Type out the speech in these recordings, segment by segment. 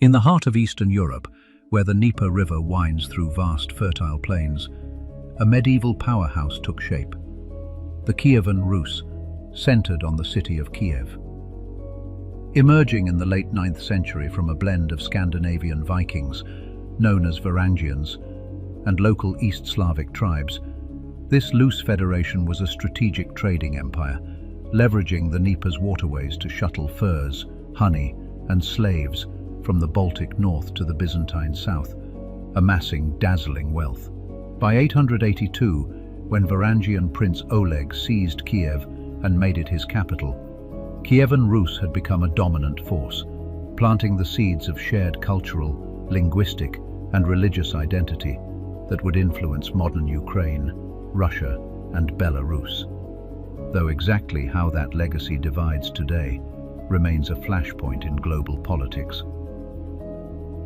In the heart of Eastern Europe, where the Dnieper River winds through vast fertile plains, a medieval powerhouse took shape. The Kievan Rus, centered on the city of Kyiv. Emerging in the late 9th century from a blend of Scandinavian Vikings, known as Varangians, and local East Slavic tribes, this loose federation was a strategic trading empire, leveraging the Dnieper's waterways to shuttle furs, honey, and slaves from the Baltic north to the Byzantine south, amassing dazzling wealth. By 882, when Varangian Prince Oleg seized Kiev and made it his capital, Kievan Rus had become a dominant force, planting the seeds of shared cultural, linguistic, and religious identity that would influence modern Ukraine, Russia, and Belarus. Though exactly how that legacy divides today remains a flashpoint in global politics.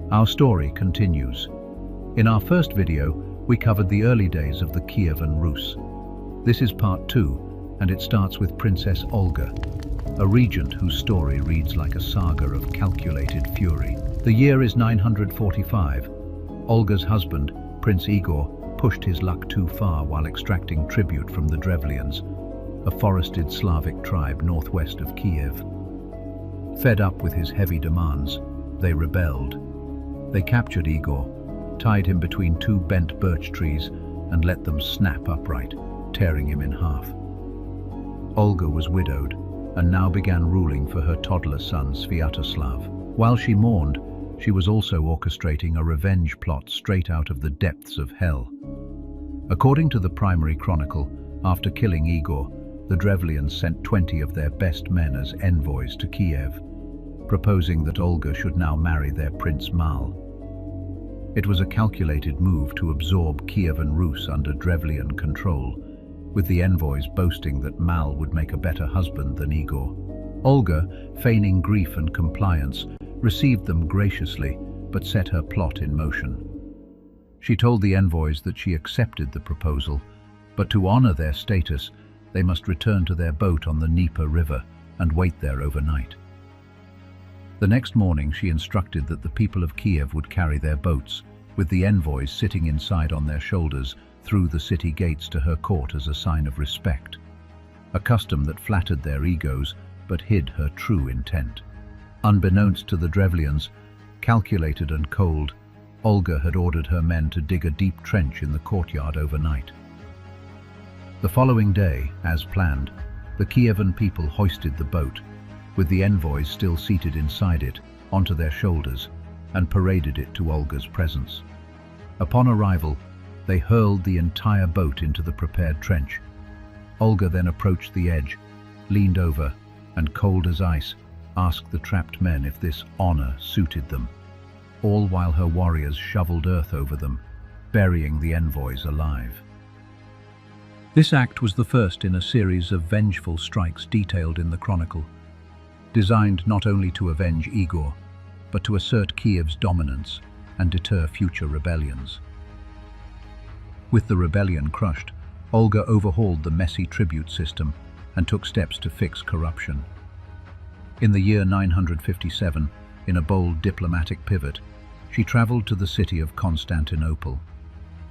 Our story continues. In our first video, we covered the early days of the Kievan Rus. This is part 2, and it starts with Princess Olga, a regent whose story reads like a saga of calculated fury. The year is 945. Olga's husband, Prince Igor, pushed his luck too far while extracting tribute from the Drevlians, a forested Slavic tribe northwest of Kyiv. Fed up with his heavy demands, they rebelled. They captured Igor, tied him between 2 bent birch trees, and let them snap upright, tearing him in half. Olga was widowed, and now began ruling for her toddler son Sviatoslav. While she mourned, she was also orchestrating a revenge plot straight out of the depths of hell. According to the Primary Chronicle, after killing Igor, the Drevlians sent 20 of their best men as envoys to Kiev, proposing that Olga should now marry their Prince Mal. It was a calculated move to absorb Kievan Rus under Drevlian control, with the envoys boasting that Mal would make a better husband than Igor. Olga, feigning grief and compliance, received them graciously, but set her plot in motion. She told the envoys that she accepted the proposal, but to honor their status, they must return to their boat on the Dnieper River and wait there overnight. The next morning, she instructed that the people of Kiev would carry their boats, with the envoys sitting inside on their shoulders, through the city gates to her court as a sign of respect, a custom that flattered their egos but hid her true intent. Unbeknownst to the Drevlians, calculated and cold, Olga had ordered her men to dig a deep trench in the courtyard overnight. The following day, as planned, the Kievan people hoisted the boat, with the envoys still seated inside it, onto their shoulders, and paraded it to Olga's presence. Upon arrival, they hurled the entire boat into the prepared trench. Olga then approached the edge, leaned over, and cold as ice, asked the trapped men if this honor suited them, all while her warriors shoveled earth over them, burying the envoys alive. This act was the first in a series of vengeful strikes detailed in the Chronicle, designed not only to avenge Igor, but to assert Kiev's dominance and deter future rebellions. With the rebellion crushed, Olga overhauled the messy tribute system and took steps to fix corruption. In the year 957, in a bold diplomatic pivot, she traveled to the city of Constantinople,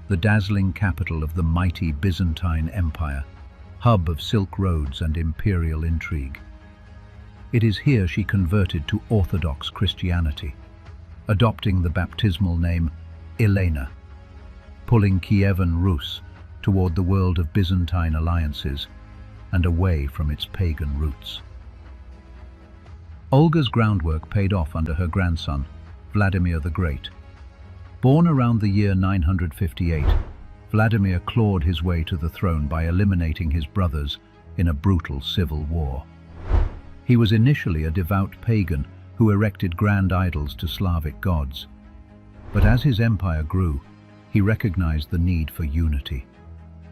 the dazzling capital of the mighty Byzantine Empire, hub of silk roads and imperial intrigue. It is here she converted to Orthodox Christianity, adopting the baptismal name Elena, pulling Kievan Rus toward the world of Byzantine alliances and away from its pagan roots. Olga's groundwork paid off under her grandson, Vladimir the Great. Born around the year 958, Vladimir clawed his way to the throne by eliminating his brothers in a brutal civil war. He was initially a devout pagan who erected grand idols to Slavic gods. But as his empire grew, he recognized the need for unity.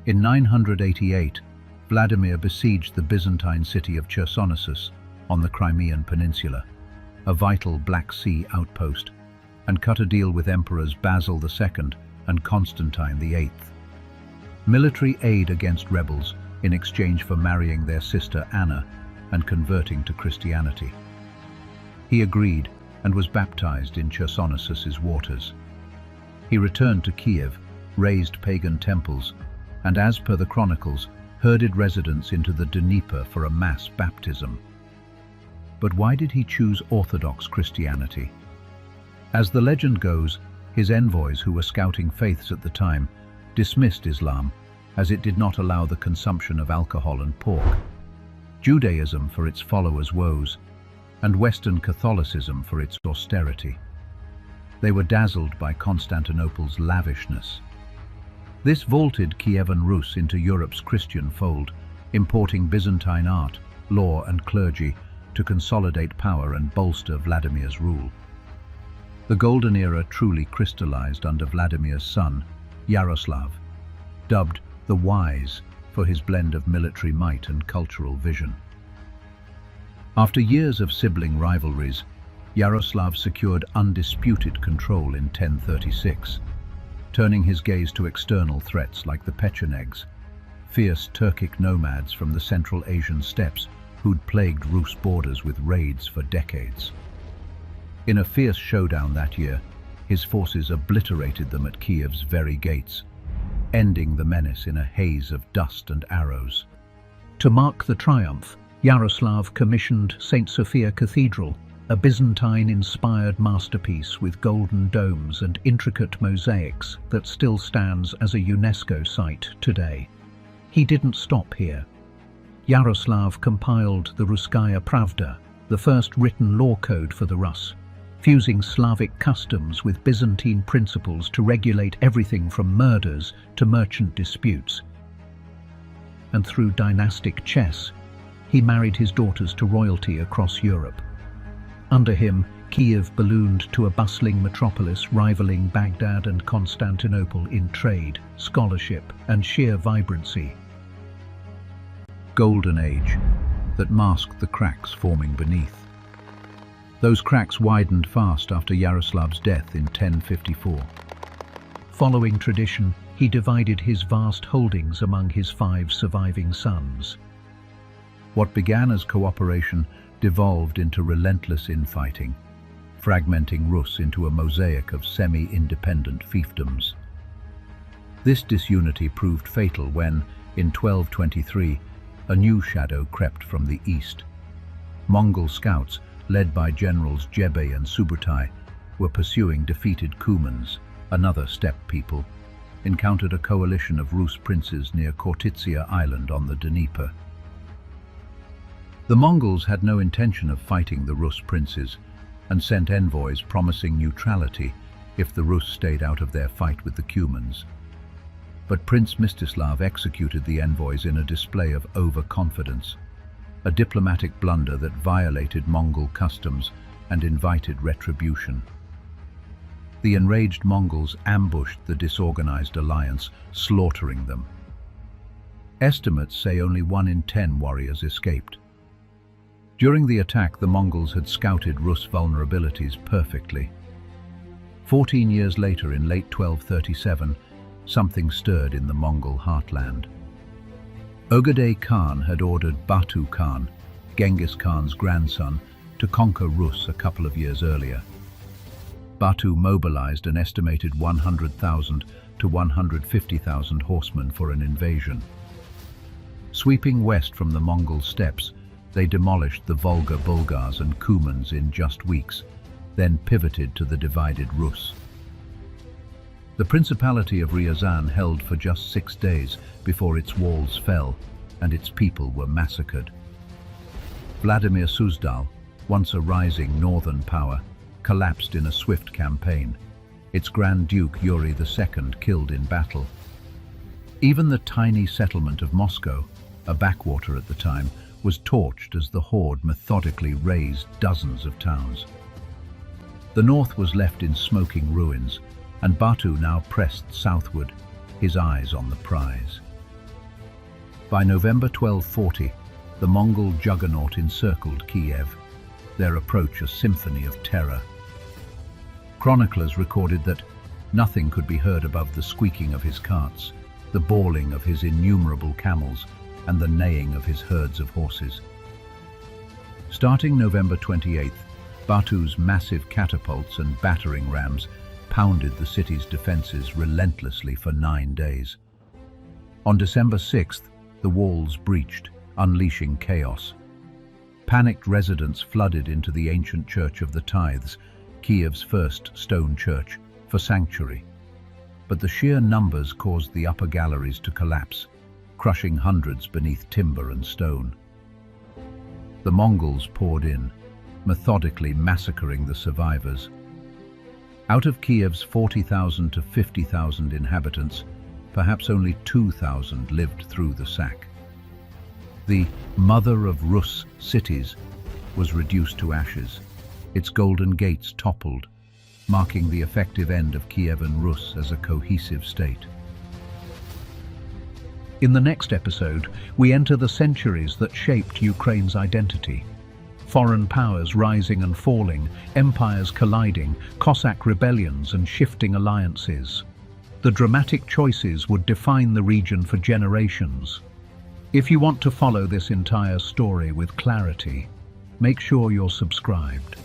In 988, Vladimir besieged the Byzantine city of Chersonesus on the Crimean Peninsula, a vital Black Sea outpost, and cut a deal with emperors Basil II and Constantine VIII. Military aid against rebels in exchange for marrying their sister Anna and converting to Christianity. He agreed, and was baptized in Chersonesus' waters. He returned to Kyiv, razed pagan temples, and as per the chronicles, herded residents into the Dnieper for a mass baptism. But why did he choose Orthodox Christianity? As the legend goes, his envoys, who were scouting faiths at the time, dismissed Islam, as it did not allow the consumption of alcohol and pork, Judaism for its followers' woes, and Western Catholicism for its austerity. They were dazzled by Constantinople's lavishness. This vaulted Kievan Rus into Europe's Christian fold, importing Byzantine art, law and clergy to consolidate power and bolster Vladimir's rule. The Golden Era truly crystallized under Vladimir's son, Yaroslav, dubbed the Wise for his blend of military might and cultural vision. After years of sibling rivalries, Yaroslav secured undisputed control in 1036, turning his gaze to external threats like the Pechenegs, fierce Turkic nomads from the Central Asian steppes who'd plagued Rus borders with raids for decades. In a fierce showdown that year, his forces obliterated them at Kiev's very gates, ending the menace in a haze of dust and arrows. To mark the triumph, Yaroslav commissioned St. Sophia Cathedral, a Byzantine-inspired masterpiece with golden domes and intricate mosaics that still stands as a UNESCO site today. He didn't stop here. Yaroslav compiled the Russkaya Pravda, the first written law code for the Rus, fusing Slavic customs with Byzantine principles to regulate everything from murders to merchant disputes. And through dynastic chess, he married his daughters to royalty across Europe. Under him, Kyiv ballooned to a bustling metropolis rivaling Baghdad and Constantinople in trade, scholarship, and sheer vibrancy. Golden Age that masked the cracks forming beneath. Those cracks widened fast after Yaroslav's death in 1054. Following tradition, he divided his vast holdings among his 5 surviving sons. What began as cooperation devolved into relentless infighting, fragmenting Rus into a mosaic of semi-independent fiefdoms. This disunity proved fatal when, in 1223, a new shadow crept from the east. Mongol scouts, led by generals Jebe and Subutai, were pursuing defeated Cumans, another steppe people, encountered a coalition of Rus princes near Khortytsia Island on the Dnieper. The Mongols had no intention of fighting the Rus princes and sent envoys promising neutrality if the Rus stayed out of their fight with the Cumans. But Prince Mstislav executed the envoys in a display of overconfidence, a diplomatic blunder that violated Mongol customs and invited retribution. The enraged Mongols ambushed the disorganized alliance, slaughtering them. Estimates say only 1 in 10 warriors escaped. During the attack, the Mongols had scouted Rus vulnerabilities perfectly. 14 years later, in late 1237, something stirred in the Mongol heartland. Ogedei Khan had ordered Batu Khan, Genghis Khan's grandson, to conquer Rus a couple of years earlier. Batu mobilized an estimated 100,000 to 150,000 horsemen for an invasion. Sweeping west from the Mongol steppes, they demolished the Volga Bulgars and Cumans in just weeks, then pivoted to the divided Rus. The Principality of Ryazan held for just 6 days before its walls fell and its people were massacred. Vladimir Suzdal, once a rising northern power, collapsed in a swift campaign, its Grand Duke Yuri II killed in battle. Even the tiny settlement of Moscow, a backwater at the time, was torched as the Horde methodically razed dozens of towns. The north was left in smoking ruins, and Batu now pressed southward, his eyes on the prize. By November 1240, the Mongol juggernaut encircled Kiev, their approach a symphony of terror. Chroniclers recorded that nothing could be heard above the squeaking of his carts, the bawling of his innumerable camels, and the neighing of his herds of horses. Starting November 28th, Batu's massive catapults and battering rams pounded the city's defenses relentlessly for 9 days. On December 6th, the walls breached, unleashing chaos. Panicked residents flooded into the ancient Church of the Tithes, Kiev's first stone church, for sanctuary. But the sheer numbers caused the upper galleries to collapse, crushing hundreds beneath timber and stone. The Mongols poured in, methodically massacring the survivors. Out of Kiev's 40,000 to 50,000 inhabitants, perhaps only 2,000 lived through the sack. The mother of Rus cities was reduced to ashes. Its golden gates toppled, marking the effective end of Kievan Rus as a cohesive state. In the next episode, we enter the centuries that shaped Ukraine's identity. Foreign powers rising and falling, empires colliding, Cossack rebellions and shifting alliances. The dramatic choices would define the region for generations. If you want to follow this entire story with clarity, make sure you're subscribed.